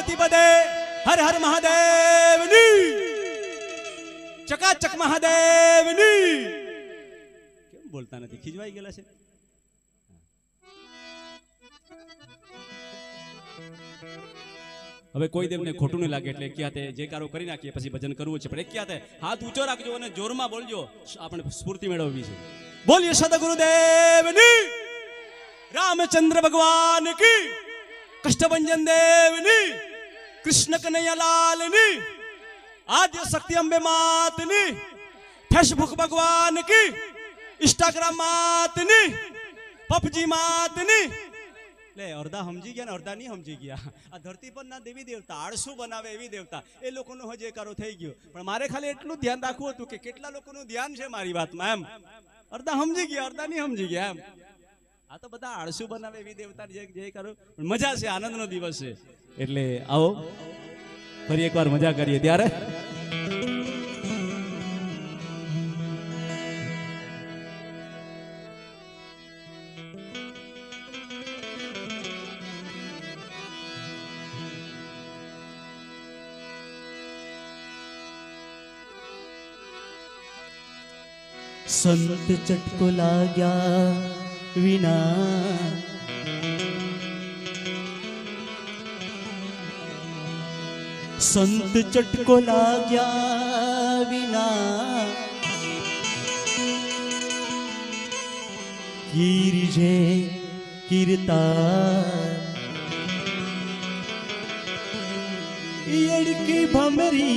पार्वती पदे हर हर महादेव नी चकाचक महादेव नी केम बोलता नहीं खीजवाई गेला छे હવે કોઈ દેવને ખોટું નહીં લાગે એટલે ક્યાતે જયકારો કરી નાખીએ પછી ભજન કરવું છે પણ ક્યાતે હાથ ઊંચો રાખજો અને જોરમાં બોલજો આપણે સ્ફૂર્તિ મેળવવી છે બોલીએ સદગુરુદેવની रामचंद्र भगवान की कष्टभंजन देवनी कृष्ण कन्हैया लाल नी आद्य शक्ति अंबे मात नी फेसबुक भगवान की इंस्टाग्राम मात नी पबजी मात नी ले अर्धा समझी गया ने अर्धा नहीं समझी गया आ धरती पर ना देवी देवता आळसू बनावे एवी देवता ए लोकोनो हजेकारो થઈ ગયો પણ મારે ખાલી એટલું ધ્યાન રાખવું હતું કે કેટલા લોકોનું ધ્યાન છે મારી વાતમાં એમ अर्धा समझी गया अर्धा नहीं समझी गया एम आ तो बता आळसू बनावे एवी देवता जय करो मजा से आनंद नो दिवस है એટલે આવો ફરી એકવાર મજા કરીએ ત્યારે संत चटको लाग्या विना संत चटको लाग्या विना कीरजे कीरता यड़की भमरी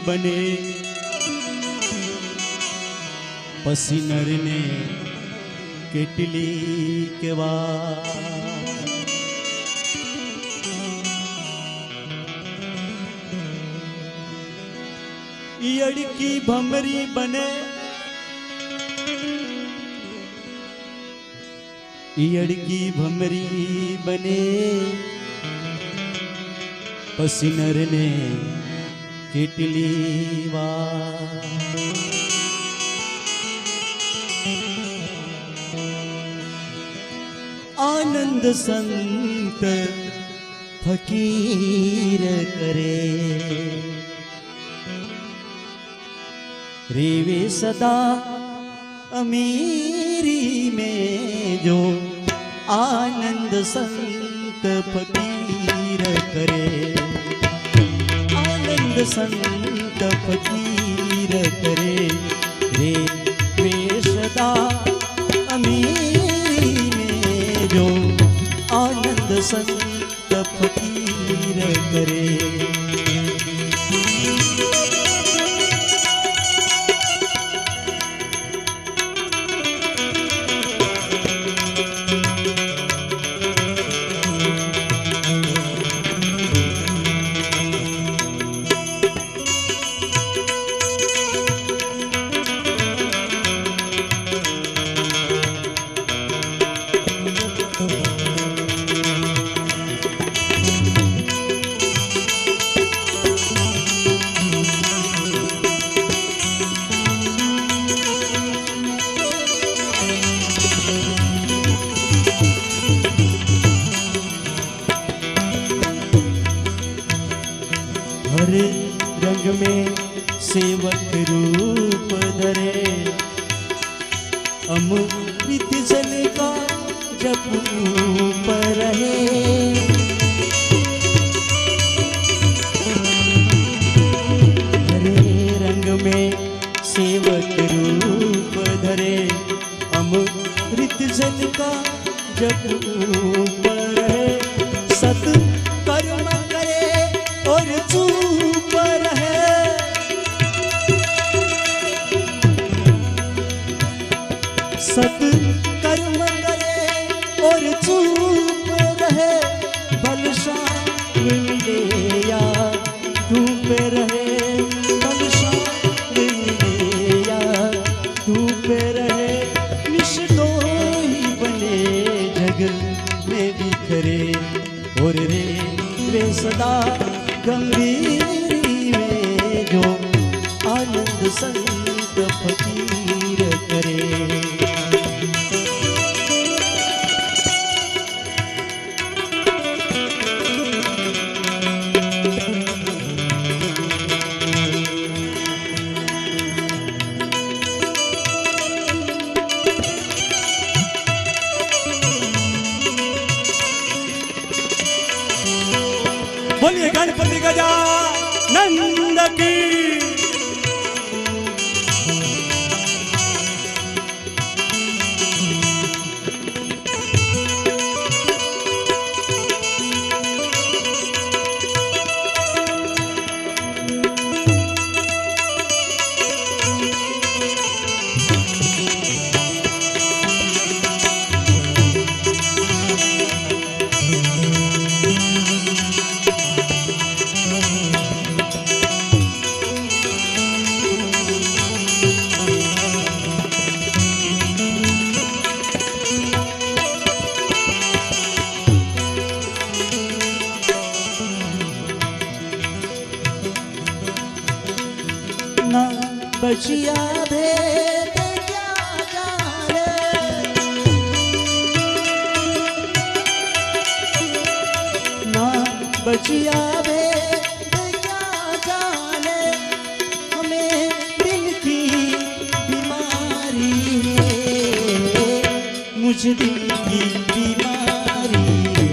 बने पसीनर ने केटली केवा यड़की भमरी बने यड़की भमरी बने पसीनर ने केटली वा आनंद संत फकीर करे रेवे सदा अमीरी में जो आनंद संत फकीर करे आनंद संत फकीर करे रेवे सदा अमीरी जो आनंद संत फकीर करे हर रंग में सेवक रूप धरे अमृत जल का जप पर रहे हरे रंग में सेवक रूप धरे अमृत जल का जप पर रहे सत कर्म करे और चूप रहे सत कर्म करे और चूप रहे बलशाली मिले या धूप रहे बलशाली मिले या धूप रहे निष्ठोही बने जग में बिखरे और रे सदा गंभीरी में जो आनंद संत फकीर करे बोलिए गणपति गजानंद की। ना बचिया भेद क्या जाने, ना बचिया भेद क्या जाने, हमें दिल की बीमारी है, मुझे दिल की बीमारी है,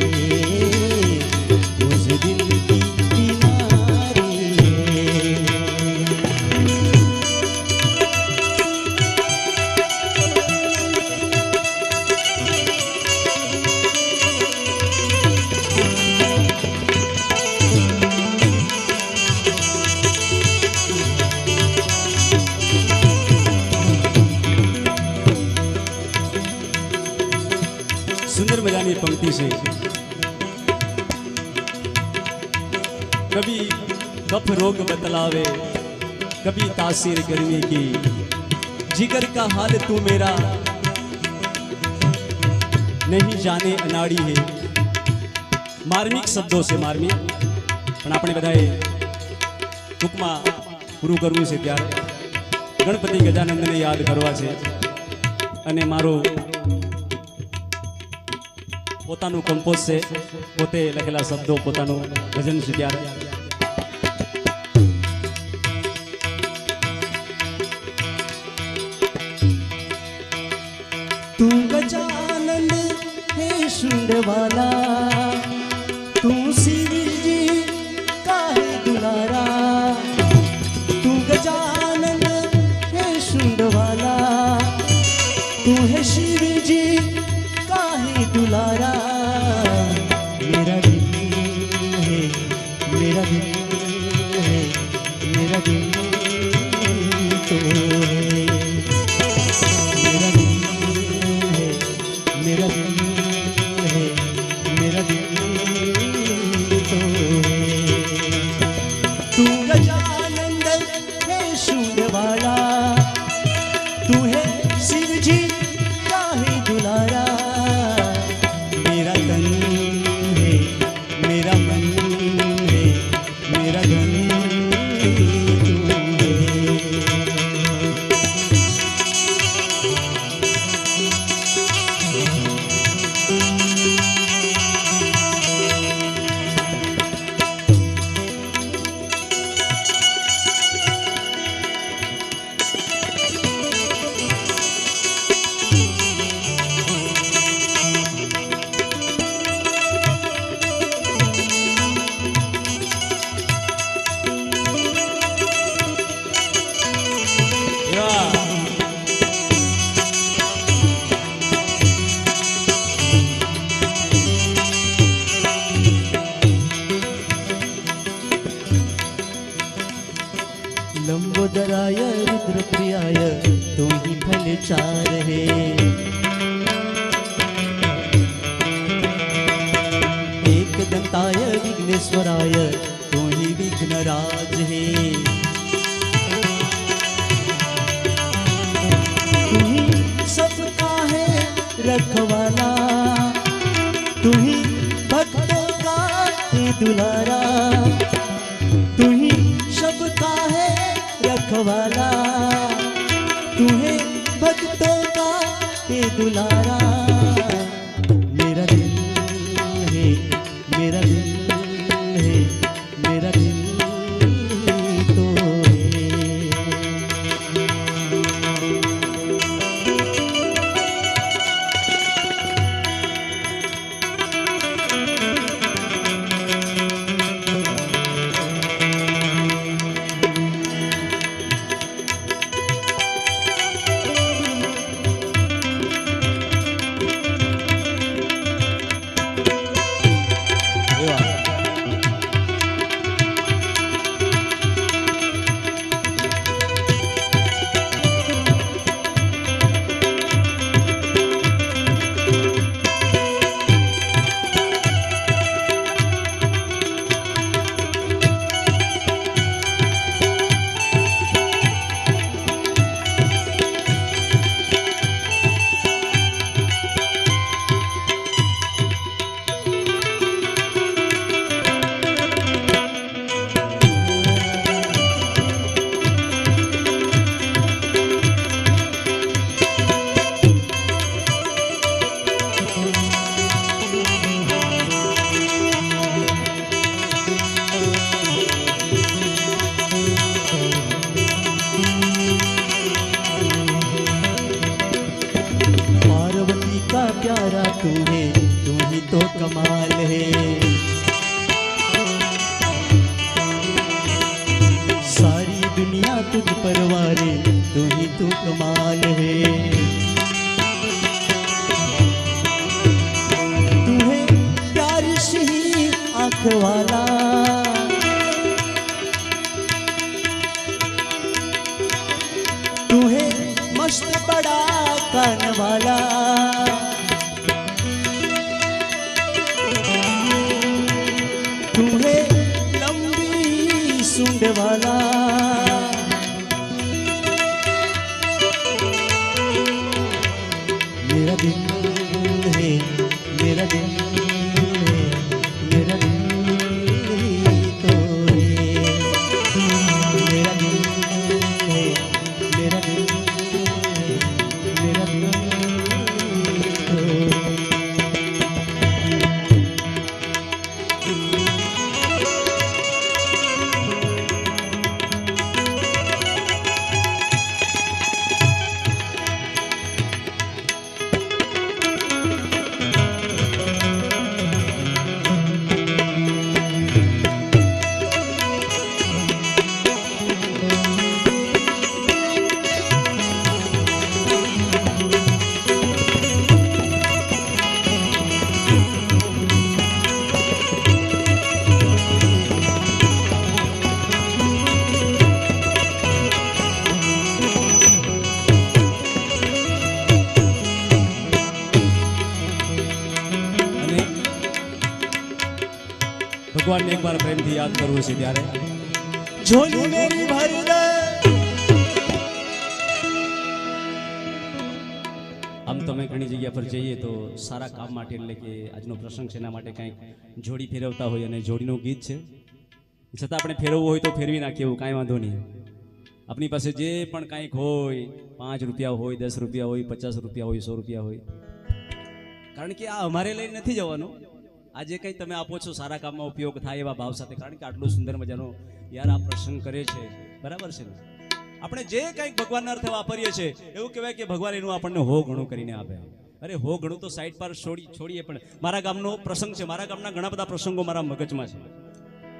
मुझे दिल की बीमारी है। सुंदर मजानी पंक्ति से कभी कफ रोग बतलावे, कभी तासीर गर्मी की, जिगर का हाल तू मेरा नहीं जाने अनाड़ी है। मार्मिक शब्दों से मार्मिक પણ આપણે બધાએ ટૂંકમાં પૂરું કરવું છે ત્યારે ગણપતિ ગજાનંદને યાદ કરવા છે અને મારો પોતાનું કંપોઝ છે, પોતે લખેલા શબ્દો, પોતાનું ભજન છે ત્યારે तू गजानन है शुंड वाला, तू शिव जी का है दुलारा, तू गजानन है शुंड वाला, तू है शिव जी का है दुलारा। मेरा दिल है, मेरा दिल है, मेरा दिल तो है, मेरा दिल है, मेरा दिल है, मेरा दिल तो है। तू गजानंद है शून्य वाला, तू है शिव जी का है दुलारा। मेरा तन है, मेरा मन है, मेरा धन तू है। लंबोदराय रुद्रप्रियाय तुम ही फल चार है। एक दंताय विघ्नेश्वराय तुम ही विघ्नराज है। तू ही सबका है रखवाला, तू ही भक्तों का है दुलारा, तू ही सबका है रखवाला, तू है भक्तों का है दुलारा। मेरा दिल है, मेरा दिल है, मेरा दिल तो है। दुनिया तुझ पर वारे, तू ही तू कमाल है। तू है प्यार से ही आँख वाला, तू है मस्त बड़ा कान वाला, तू है लंबी सूंड वाला, मेरा दिल है, मेरा दिल है, मेरा दिल तो है, मेरा दिल है, मेरा दिल है, मेरा दिल तो है। ભગવાનને એકવાર પ્રેમથી યાદ કરવું છે ત્યારે झोली मेरी भर दे, આમ તમે ઘણી જગ્યા પર જઈએ તો સારા કામ માટે, એટલે કે આજનો પ્રસંગ છે એના માટે કંઈક જોડી ફેરવતા હોય અને જોડીનું ગીત છે, છતાં આપણે ફેરવવું હોય તો ફેરવી નાખીએ, એવું કાંઈ વાંધો નહીં. આપણી પાસે જે પણ કાંઈક હોય, 5 રૂપિયા હોય, 10 રૂપિયા હોય, 50 રૂપિયા હોય, 100 રૂપિયા હોય, કારણ કે આ અમારે લઈને નથી જવાનું. આ જે કંઈ તમે આપો છો સારા કામમાં ઉપયોગ થાય એવા ભાવ સાથે, કારણ કે આટલું સુંદર મજાનો યાર આ પ્રસંગ કરે છે, બરાબર છે ને. આપણે જે કંઈક ભગવાનના અર્થે વાપરીએ છીએ એવું કહેવાય કે ભગવાન એનું આપણને હો ઘણું કરીને આપે. અરે હો ઘણું તો સાઈડ પર છોડીએ, પણ મારા ગામનો પ્રસંગ છે, મારા ગામના ઘણા બધા પ્રસંગો મારા મગજમાં છે,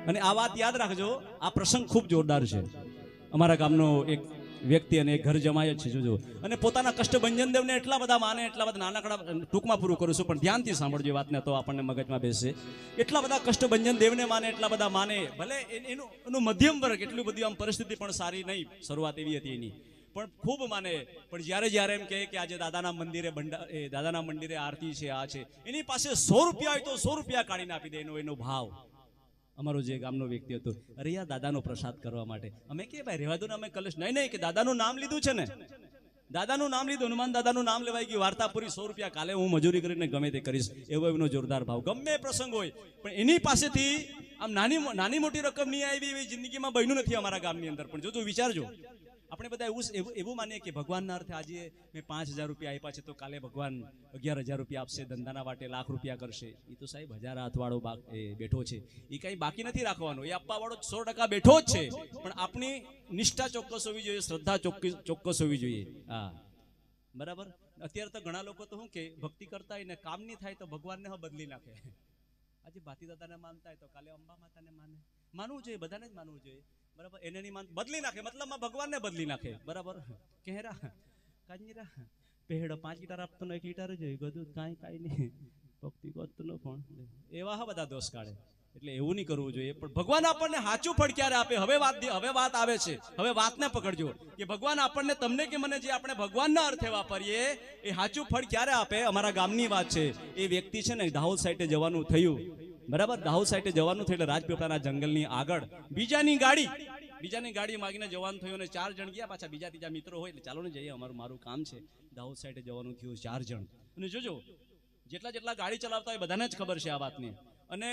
અને આ વાત યાદ રાખજો, આ પ્રસંગ ખૂબ જોરદાર છે. અમારા ગામનો એક વ્યક્તિ અને ઘર જમાય જ છે, જોજો, અને પોતાના કષ્ટભંજન દેવને એટલા બધા માને, એટલા બધા નાનકડા, ટૂંકમાં પૂરું કરું છું પણ ધ્યાનથી સાંભળજો એ વાતને, તો આપણને મગજમાં બેસશે. એટલા બધા કષ્ટભંજન દેવને માને, એટલા બધા માને, ભલે એનું મધ્યમ વર્ગ, એટલી બધી આમ પરિસ્થિતિ પણ સારી નહીં, શરૂઆત એવી હતી એની, પણ ખૂબ માને. પણ જ્યારે એમ કહે કે આજે દાદાના મંદિરે આરતી છે, આ છે, એની પાસે 100 રૂપિયા હોય તો 100 રૂપિયા કાઢીને આપી દે, એનો ભાવ. અમારો જે ગામનો વ્યક્તિ હતો, અરે યાર દાદાનો પ્રસાદ કરવા માટે, અમે કે ભાઈ રહેવા દો ને, અમે કલેશ નહીં કે દાદાનું નામ લીધું છે ને, દાદાનું નામ લીધું, હનુમાન દાદાનું નામ લેવાઈ ગયું, વાર્તા પૂરી, 100 રૂપિયા કાલે હું મજૂરી કરીને ગમે તે કરીશ, એવો એનો જોરદાર ભાવ. ગમે પ્રસંગ હોય પણ એની પાસેથી આમ નાની મોટી રકમ નહીં આવી એવી જિંદગીમાં બન્યું નથી અમારા ગામની અંદર. પણ જોજો, વિચારજો, આપણે બધા એવું માનીએ કે ભગવાનના અર્થે આજે મેં 5000 રૂપિયા આપ્યા છે તો કાલે ભગવાન 11000 રૂપિયા આપશે, ધંધાના વાટે લાખ રૂપિયા કરશે. એ તો સાહેબ 1000 હાથવાળો બેઠો છે, એ કંઈ બાકી નથી રાખવાનો, એ આપવા વાળો 100% બેઠો જ છે. પણ આપણી નિષ્ઠા ચોક્કસ હોવી જોઈએ, શ્રદ્ધા ચોક્કસ હોવી જોઈએ. હા, બરાબર. અત્યારે તો ઘણા લોકો તો શું કે ભક્તિ કરતા હોય ને કામ નહીં થાય તો ભગવાનને બદલી નાખે. આજે ભાતી દાદાને માનતા હોય તો કાલે અંબા માતાને માનવું જોઈએ, બધાને જ માનવું જોઈએ, બરાબર. એને નહીં માન બદલી નાખે, મતલબમાં ભગવાનને બદલી નાખે, બરાબર. કહેરા કાંજીરા પહેડો 5 લીટર આપતો 1 લીટર જ હોય, બધું કાંઈ નહીં, ભક્તિ કરતો પણ એવા હા બધા દોષ કાઢે. એટલે એવું નહીં કરવું જોઈએ. પણ ભગવાન આપણને સાચું ફળ ક્યારે આપે? હવે વાત આવે છે, હવે વાતને પકડજો કે ભગવાન આપણને, તમને કે મને, જે આપણે ભગવાનના અર્થે વાપરીએ એ સાચું ફળ ક્યારે આપે? અમારા ગામની વાત છે. એ વ્યક્તિ છે ને દાહોદ સાઈડે જવાનું થયું, બરાબર. દાહોદ સાઈડે જવાનું થયું એટલે રાજપીપળાના જંગલની આગળ બીજાની ગાડી માગીને જવાનું થયું, અને 4 જણ ગયા, પાછા બીજા ત્રીજા મિત્રો હોય એટલે ચાલો ને જઈએ, મારું કામ છે. દાહોદ સાઈડે જવાનું થયું 4 જણ. અને જોજો, જેટલા ગાડી ચલાવતા હોય બધાને જ ખબર છે આ વાતની. અને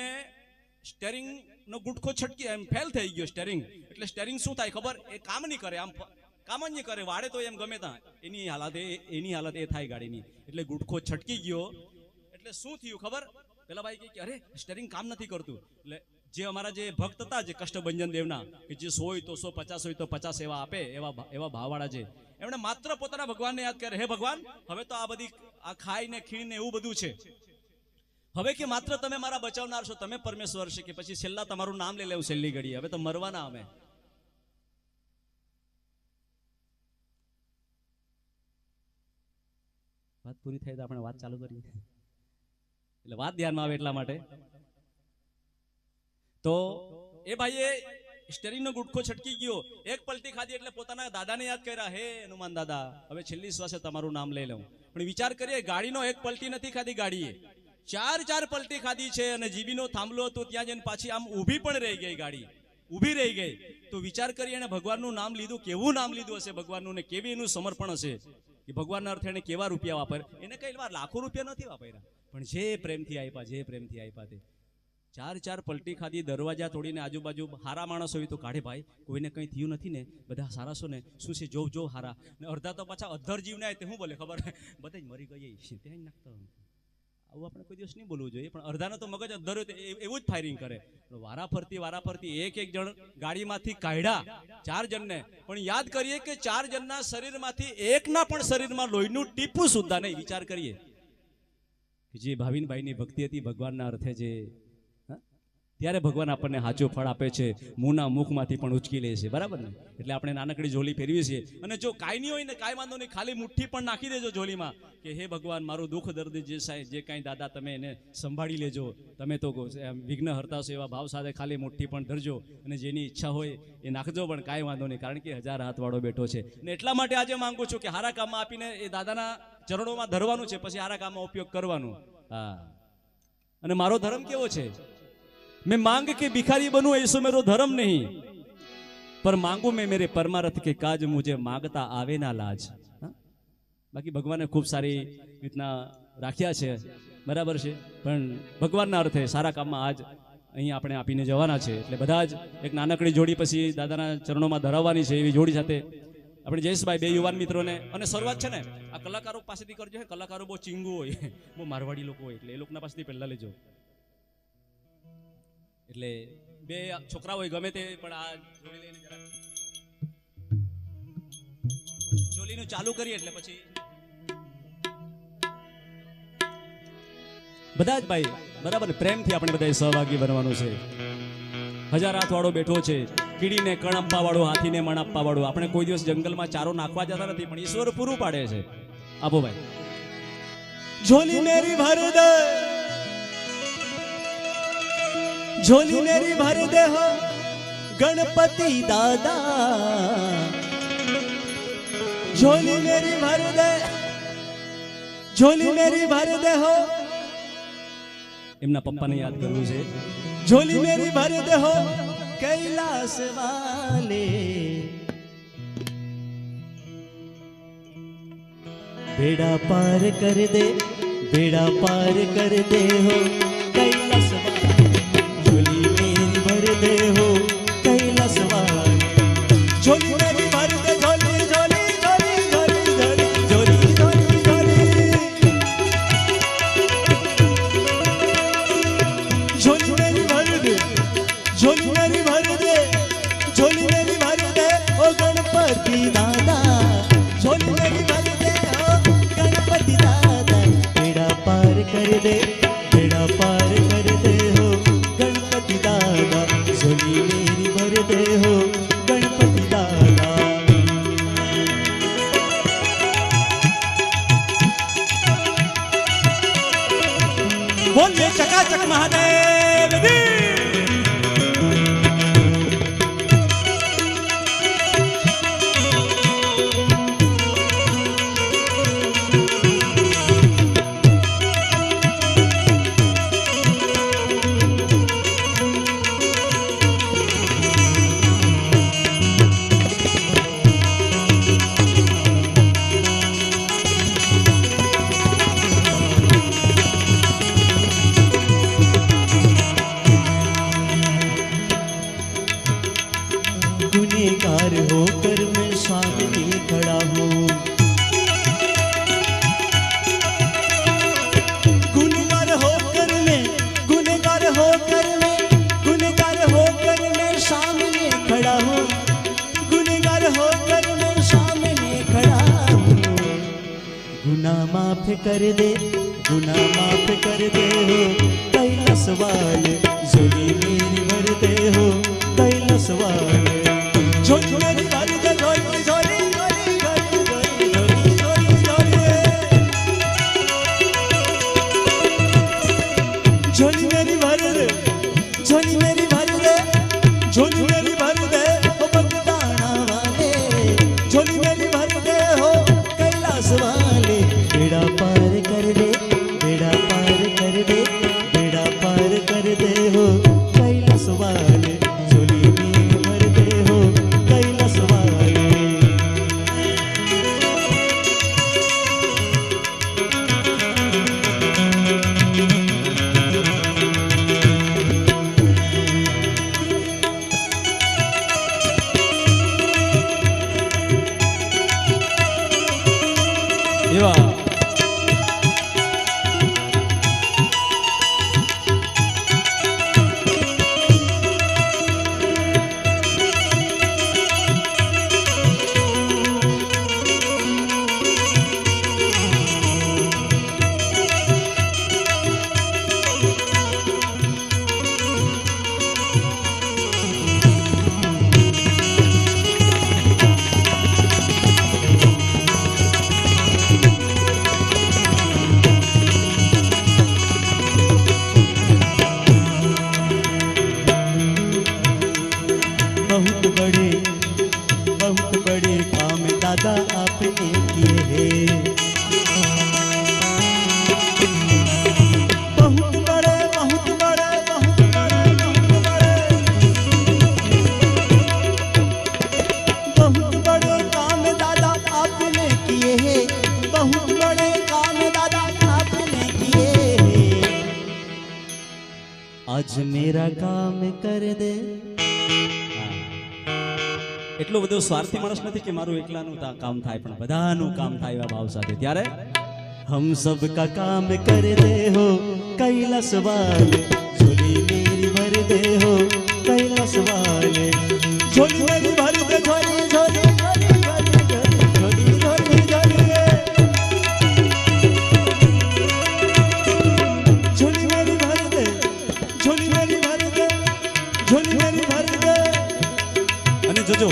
સ્ટેરિંગ નો ગુટખો છટકી એમ ફેલ થઈ ગયો સ્ટેરિંગ. એટલે સ્ટેરિંગ શું થાય ખબર? એ કામ નહીં કરે, આમ કામ જ નહીં કરે, વાડે તો એમ ગમે ત્યાં, એની હાલત એ થાય ગાડીની. એટલે ગુટખો છટકી ગયો. એટલે શું થયું ખબર? પેલા ભાઈ કે અરે સ્ટેરિંગ કામ નથી કરતું. એટલે જે અમારા જે ભક્ત હતા, જે કષ્ટભંજન દેવના, કે જે 100 હોય તો 100, 50 હોય તો 50 એવા આપે, એવા ભાવવાળા છે, એમણે માત્ર પોતાના ભગવાનને યાદ કરે, હે ભગવાન, હવે તો આ બધી આ ખાઈ ને ખીણ ને એવું બધું છે, હવે કે માત્ર તમે મારા બચાવનાર છો, તમે પરમેશ્વર છે, કે પછી છેલ્લા તમારું નામ લઈ લેવું છેલ્લી ઘડી, હવે તો મરવાના અમે. વાત પૂરી થાય તો આપણે વાત ચાલુ કરીએ, એટલે વાત ધ્યાનમાં આવે એટલા માટે. તો એ ભાઈએ સ્ટેરિંગનો ગુટખો છટકી ગયો, એક પલટી ખાધી એટલે પોતાના દાદાને યાદ કર્યા, હે હનુમાન દાદા, હવે છેલ્લી શ્વાસે તમારું નામ લઈ લઉં. પણ વિચાર કરીએ, ગાડીનો એક પલટી નથી ખાધી, ગાડીએ ચાર પલટી ખાધી છે, અને જીબીનો થાંભલો હતો ત્યાં જઈને પાછી આમ ઊભી પણ રહી ગઈ, ગાડી ઊભી રહી ગઈ. તો વિચાર કરીએ, એને ભગવાનનું નામ લીધું, કેવું નામ લીધું હશે ભગવાનનું, ને કેવી એનું સમર્પણ હશે કે ભગવાનના અર્થે એને કેવા રૂપિયા વાપર. એને કઈ લાખો રૂપિયા નથી વાપર્યા, પણ જે પ્રેમથી આપ્યા, જે પ્રેમથી આપ્યા તે ચાર પલટી ખાધી, દરવાજા તોડીને આજુબાજુ હારા માણસ હોય તો કાઢે, ભાઈ કોઈને કંઈ થયું નથી ને, બધા સારા છો ને, શું છે જો હારા, ને અડધા તો પાછા અધર જીવ ના તે શું બોલે ખબર, બધા જ મરી ગઈ ત્યાં નાખતા. આવું આપણે કોઈ દિવસ નહીં બોલવું જોઈએ, પણ અડધાનો તો મગજ અધર હોય એવું જ ફાયરિંગ કરે. વારાફરતી એક જણ ગાડીમાંથી કાઢ્યા 4 જણને, પણ યાદ કરીએ કે 4 જણના શરીરમાંથી એકના પણ શરીરમાં લોહીનું ટીપું સુદ્ધા નહીં. વિચાર કરીએ કે જે ભાવિનભાઈની ભક્તિ હતી ભગવાનના અર્થે, જે ત્યારે ભગવાન આપણને સાચું ફળ આપે છે, મુના મુખમાંથી પણ ઉચકી લે છે, બરાબર ને. એટલે આપણે નાનકડી ઝોલી ફેરવીએ છીએ, અને જો કાંઈ નહીં હોય ને કાંઈ વાંધો નહીં, ખાલી મુઠ્ઠી પણ નાખી દેજો ઝોલીમાં કે હે ભગવાન, મારું દુઃખ દર્દ જે કાંઈ દાદા તમે એને સંભાળી લેજો, તમે તો વિઘ્ન હરતા છો, એવા ભાવ સાથે ખાલી મુઠ્ઠી પણ ધરજો, અને જેની ઈચ્છા હોય એ નાખજો, પણ કાંઈ વાંધો નહીં, કારણ કે 1000 હાથવાળો બેઠો છે. ને એટલા માટે આજે માંગુ છું કે હારા કામમાં આપીને એ દાદાના ચરણોમાં ધરવાનું છે, પછી હારા કામમાં ઉપયોગ કરવાનું. હા, અને મારો ધર્મ કેવો છે, मैं मांग के भिखारी बनूं ऐसो मेरा धर्म नहीं, पर मांगू मैं मेरे परमार्थ के काज, मुझे मांगता आवे ना लाज. बाकी भगवान खूब सारी રીતના રાખ્યા છે, બરાબર છે, પણ ભગવાનના અર્થે સારા કામમાં આજ અહીં આપણે આપીને જવાના છે. એટલે બધા જ એક નાનકડી જોડી પછી દાદાના ચરણોમાં ધરાવવાની છે, એવી જોડી સાથે આપણે જયેશભાઈ, બે યુવાન મિત્રોને, અને શરૂઆત છે ને આ કલાકારો પાસેથી કરજો. કલાકારો બહુ ચીંગુ હોય, બહુ મારવાડી લોકો હોય, એટલે એ લોકોના પાસેથી પહેલા લેજો. એટલે બે છોકરા હોય ગમે તે, પણ આ જોડી લઈને જરા જોલીનું ચાલુ કરીએ એટલે પછી બધા જ ભાઈ બરાબર પ્રેમથી આપણે બધા સહભાગી બનવાનું છે. 1000 હાથવાળો બેઠો છે, કીડીને કણ આપવા વાળો, હાથીને મણ આપવા વાળો. આપણે કોઈ દિવસ જંગલમાં ચારો નાખવા જતા નથી, પણ ઈશ્વર પૂરું પાડે છે. આપો ભાઈ. झोली मेरी भर दे, झोली मेरी भर दे हो गणपति दादा, झोली मेरी भर दे, झोली मेरी भर दे हो. એમના પપ્પાને યાદ કરવું છે. झोली मेरी भर दे हो कैलाश वाले, बेड़ा पार कर दे, बेड़ा पार कर दे हो कैलाश वाले, झोली मेरी भर दे हो कैलाश वाले, झोली मेरी भर दे, झोली झोली झोली झोली झोली झोली झोली झोली मेरी भर दे, झोली मेरी भर दे, झोली मेरी भर दे ओ गणपति दादा, झोली मेरी भर दे ओ गणपति दादा, बेड़ा पार कर दे, बेड़ा पार कर दे हो गणपति दादा, झोली मेरी भर दे हो गणपति दादा. બોલે ચકાચક મહાદેવ દી. गुनहगार होकर मैं सामने खड़ा हूँ, गुनहगार होकर मैं, गुनहगार होकर मैं, गुनहगार होकर मैं सामने खड़ा हूँ, गुनहगार होकर मैं सामने खड़ा हूँ. गुनाह माफ कर दे, गुनाह माफ कर दे हो कैलाश वाले, झोली मेरी भर दे हो कैलाश वाले, झोली मेरी भर दे, झोली झोली झोली झोली झोली झोली झोली झोली. बहुत बड़े काम दादा आपने किए हैं। बहुत बड़े काम दादा आपने किए हैं। बहुत बड़े काम दादा आपने किए हैं। आज मेरा काम कर दे। એટલો બધો સ્વાર્થી માણસ નથી કે મારું એકલાનું કામ થાય, પણ બધાનું કામ થાય એવા ભાવ સાથે। ત્યારે हम सबका काम कर दे हो कैलाश वाले, झोली मेरी भर दे हो कैलाश वाले, झोली मेरी भर दे, झोली झोली झोली झोली झोली झोली झोली झोली मेरी भर दे, झोली मेरी भर दे, झोली मेरी भर दे। અને જોજો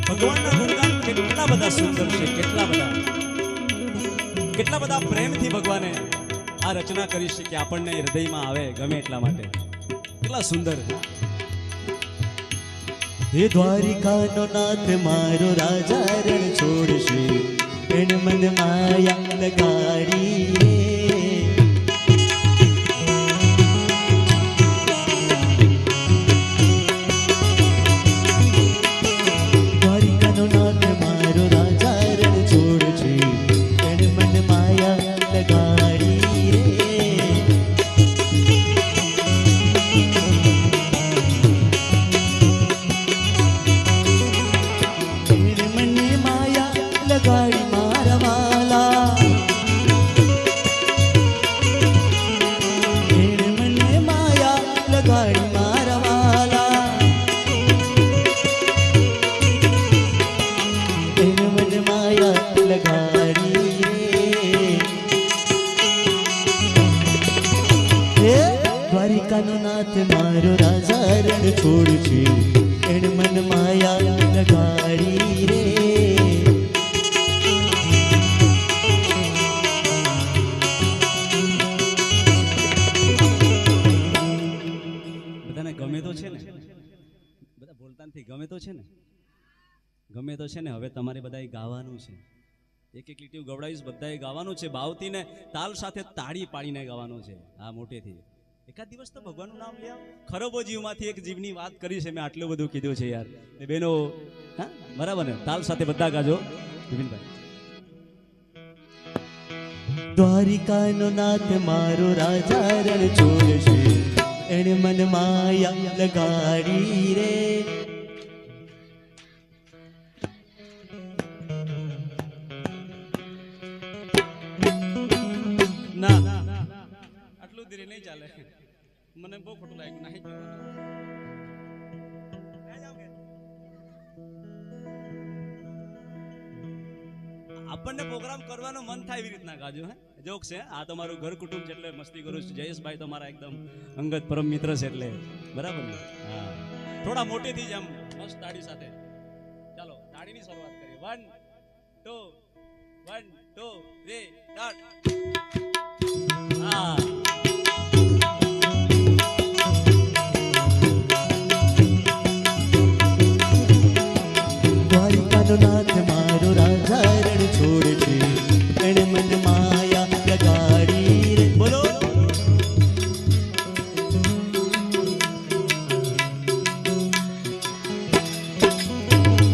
ભગવાનના ગુણગાન કેટલા બધા સુંદર છે, કેટલા બધા પ્રેમથી ભગવાને આ રચના કરી છે કે આપણને હૃદયમાં આવે, ગમે એટલા માટે। કેટલા સુંદર। हे द्वारिकानो नाथ मारो राजा रण छोड़शे, एण मन माया लगाड़ी रे। द्वारिकानो नाथ मारो राजा रण छोड़शे, एण मन माया लगाड़ी रे। एण मन माया लगाड़ी मारवाला, एण मन माया लगाड़ी मारवाला, एण मन माया लगाड़ी रे। द्वारिकानो नाथ मारो राजा रण छोड़शे, एण मन माया लगाड़ी रे। બધાને ગમે તો છે ને? બધા બોલતા નથી, ગમે તો છે ને? ગમે તો છે ને? હવે તમારે બધાએ ગાવાનું છે, એક એક લીટી ગવડાવીશ, બધાએ ગાવાનું છે, ભાવથી ને તાલ સાથે તાળી પાડીને ગાવાનું છે આ મોટેથી। એકાદ દિવસ તો ભગવાનનું નામ લે આવો। ખરબો જીવમાંથી એક જીવની વાત કરી છે, મેં આટલું બધું કીધું છે યાર ને બેનો, હા બરાબર ને? તાલ સાથે બધા ગાજો વિપિનભાઈ। द्वारिकानो नाथ मारो राजा रण छोड़शे, एण मन माया लगाड़ी रे। ના આટલું ધીરે નહીં ચાલે, મને બહુ ખોટું લાગ્યું। નહીં આપણને પ્રોગ્રામ કરવાનો મન થાય એવી રીતના ગાજો। હે જોક છે, આ તમારું ઘર કુટુંબ છે એટલે મસ્તી કરું છું। જયેશભાઈ તો મારા એકદમ અંગત પરમ મિત્ર છે એટલે બરાબર ને? હા, થોડા મોટેથી જ આમ મસ્ત તાળી સાથે ચાલો તાળીની શરૂઆત કરીએ। 1 2 1 2 3 સ્ટાર્ટ। હા द्वारिकानो नाथ मारो राजा रण छोड़शे, एण मन माया लगाड़ी रे। बोलो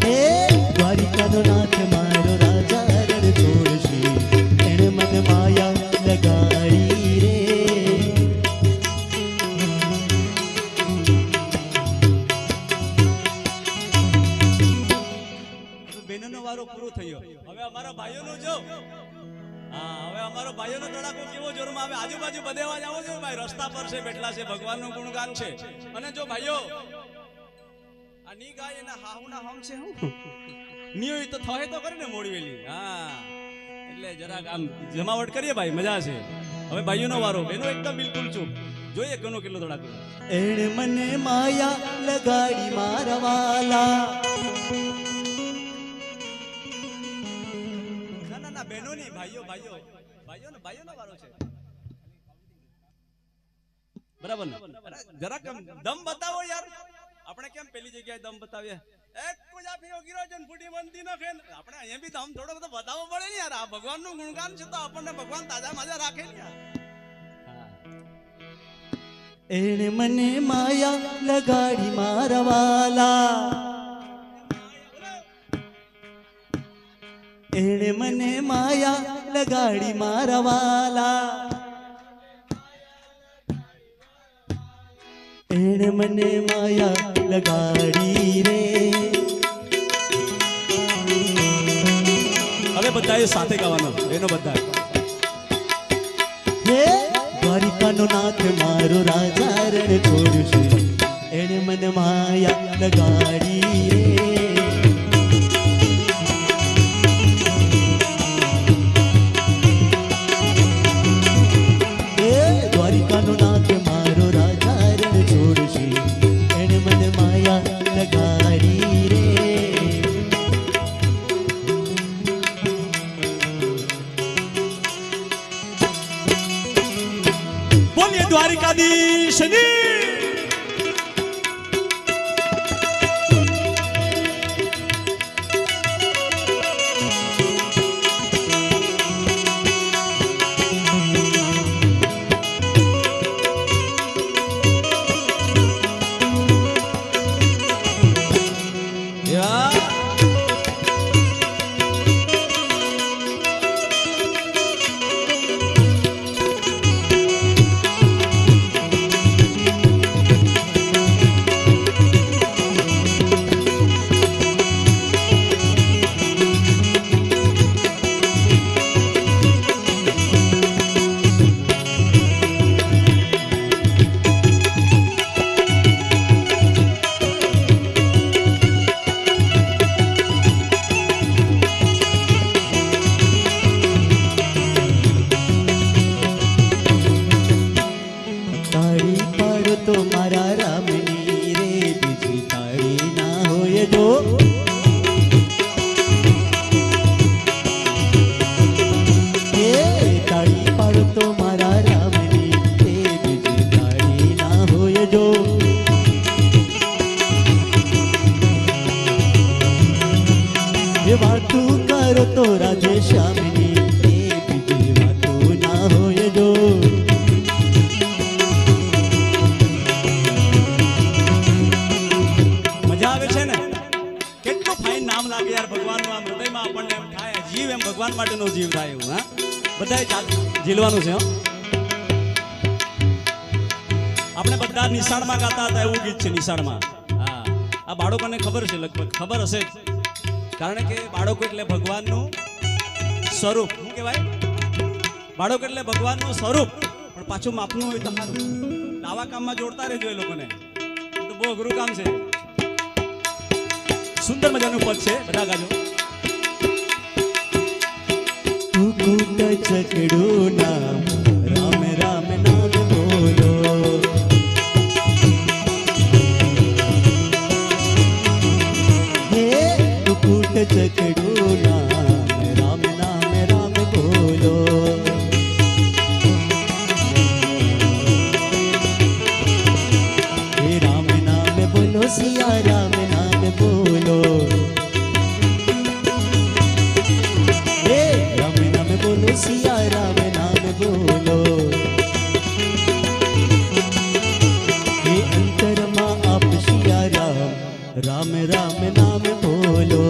हे द्वारिकानो नाथ मारो राजा रण छोड़शे, एण मन माया लगाड़ी रे। બહેનોનો વારો પૂરો થયો, હવે અમારા ભાઈઓનો જો। હા, હવે અમારો ભાઈઓનો ધડાકો કેવો જોરમાં આવે, આજુબાજુ બધેવા જ આવો છો ભાઈ, રસ્તા પર છે, બેઠલા છે, ભગવાનનું ગુણગાન છે। અને જો ભાઈઓ આ ની ગાય એના હાહુના હમ છે, હું ની હોય તો થાય તો કરે ને મોડી વેલી। હા, એટલે જરાક આમ જમાવટ કરીએ ભાઈ, મજા છે। હવે ભાઈઓનો વારો, બેનો એકદમ બિલકુલ ચૂપ, જોઈએ કોનો કેટલો ધડાકો। एण मन माया लगाड़ी मारवाला, ના ના ના બહેનો ની, ભાઈઓ ભાઈઓ ભાઈઓનો વારો છે, બરાબર ને? જરાક દમ બતાવો યાર। આપણે કેમ પેલી જગ્યાએ દમ બતાવીએ એક પૂજા ફીઓ ગીરો જન ફૂટી બંધી ન ખેન આપણે અહીંયા બી દમ થોડો બધો બતાવવો પડે ને યાર આ ભગવાનનું ગુણગાન છે તો આપણને ભગવાન તાજા માજા રાખે ને યાર એણે મને માયા લગાડી મારા વાલા એણે મને માયા લગાડી મારા વાલા એણે મને માયા લગાડી રે હવે બધાએ સાથે ગાવાનું એનો બધા હે દ્વારિકાનો નાથ મારો રાજા રણ છોડ્યું છે એણે મને માયા લગાડી રે દ્વારિકાનો નાથ મારો રાજા રણ છોડશે એણે મને માયા લગાડી રે બોલીએ દ્વારિકાધીશની તો મારા રામની રે બીજી તાળી ના હોય જો એ તાળી પાડો તો મારા રામની રે બીજી તાળી ના હોય જો એ વાતું કરો તો રાધે શ્યામની રે બીજી વાતું ના હોય જો ભગવાનનું આમ હૃદયમાં આપણને એમ થાય જીવ એમ ભગવાન માટેનો જીવ થાય એવું હા બધાએ ઝીલવાનું છે આપણે બધા નિશાળમાં ગાતા હતા એવું ગીત છે નિશાળમાં હા આ બાળકોને ખબર છે લગભગ ખબર હશે જ કારણ કે બાળકો એટલે ભગવાનનું સ્વરૂપ શું કહેવાય બાળકો એટલે ભગવાનનું સ્વરૂપ પણ પાછું માપનું હોય તો સારું આવા કામમાં જોડતા રહેજો એ લોકોને તો બહુ અઘરું કામ છે સુંદર મજાનું પદ છે બધા ગાજો કુકુટ ચકડું નામ રામ રામ નામ બોલો હે કુકુટ ચકડું નામ રામ રામ બોલો હે રામ નામ બોલો સિયા રામ નામ બોલો હે રામ નામ બોલો સિયા રામ નામ બોલો હે અંતરમાં આપ સિયા રામ રામ નામ બોલો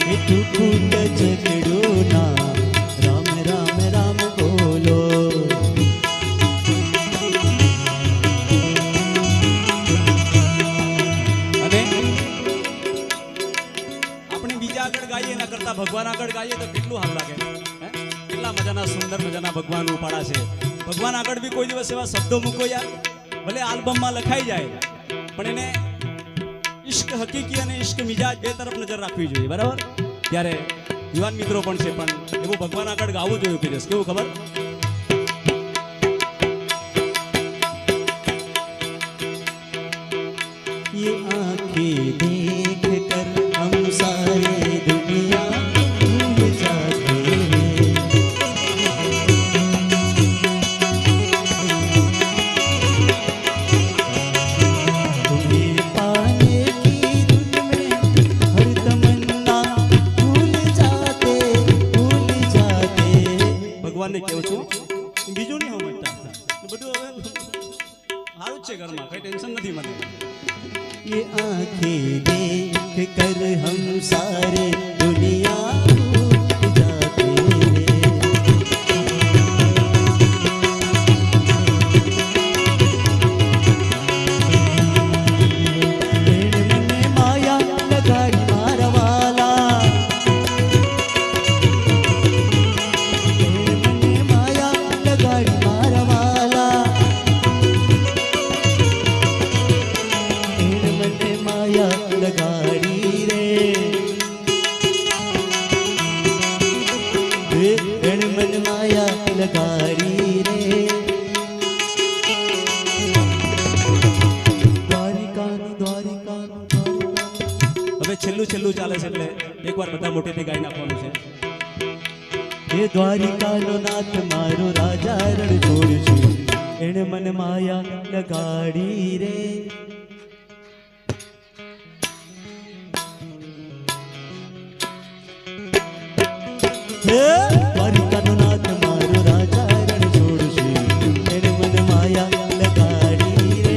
હે કુકુટ ચકડું નામ રામ રામ રામ બોલો એના કરતા ભગવાન આગળ ગાઈએ તો કેટલું સારું લાગે કેટલા મજાના સુંદર મજાના ભગવાન ઉપાડા છે ભગવાન આગળ બી કોઈ દિવસ એવા શબ્દો મૂકો યાર ભલે આલ્બમમાં લખાઈ જાય પણ એને ઇશ્ક હકીકી અને ઇશ્ક મિજાજ બે તરફ નજર રાખવી જોઈએ બરાબર ત્યારે યુવાન મિત્રો પણ છે પણ એવું ભગવાન આગળ ગાવું જોઈએ કે કેવું ખબર ये आंखें देख कर हम सारे दुनिया भूल जाते हैं બધું હવે સારું જ છે ઘરમાં, કઈ ટેન્શન નથી મને. ये आंखें देख कर हम सारे दुनिया भूल जाते हैं मन माया लगाड़ी मारवाला मन माया लगाड़ी मारवाला મને માયા લગાડી રે એણ મન માયા લગાડી રે દ્વારિકાનું હવે છેલ્લું ચાલે છે એટલે એકવાર બધા મોટેથી ગાઈ નાખવાનું છે. એ દ્વારિકાનો નાથ મારો રાજા રણ છોડ છે એણ મન માયા લગાડી રે દ્વારિકાનો નાથ મારો રાજા રણ છોડશે એને મને માયા લગાડી રે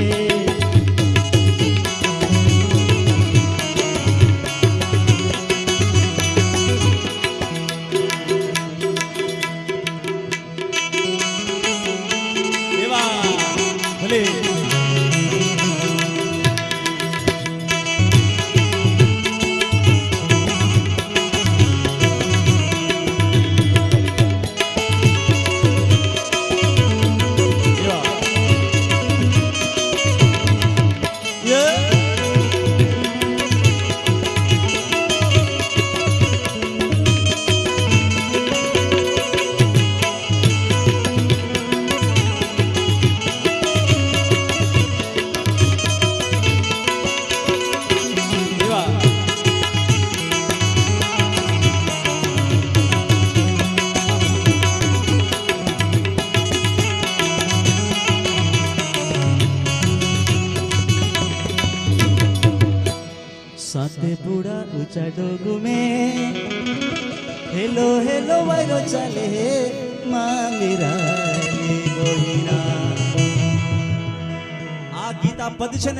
એવા ભલે साथे बूढ़ा ऊंचा डोग में हेलो हेलो वायरो चले माँ मेरा ने बोहिरा. આ ગીત આ પદ છે ને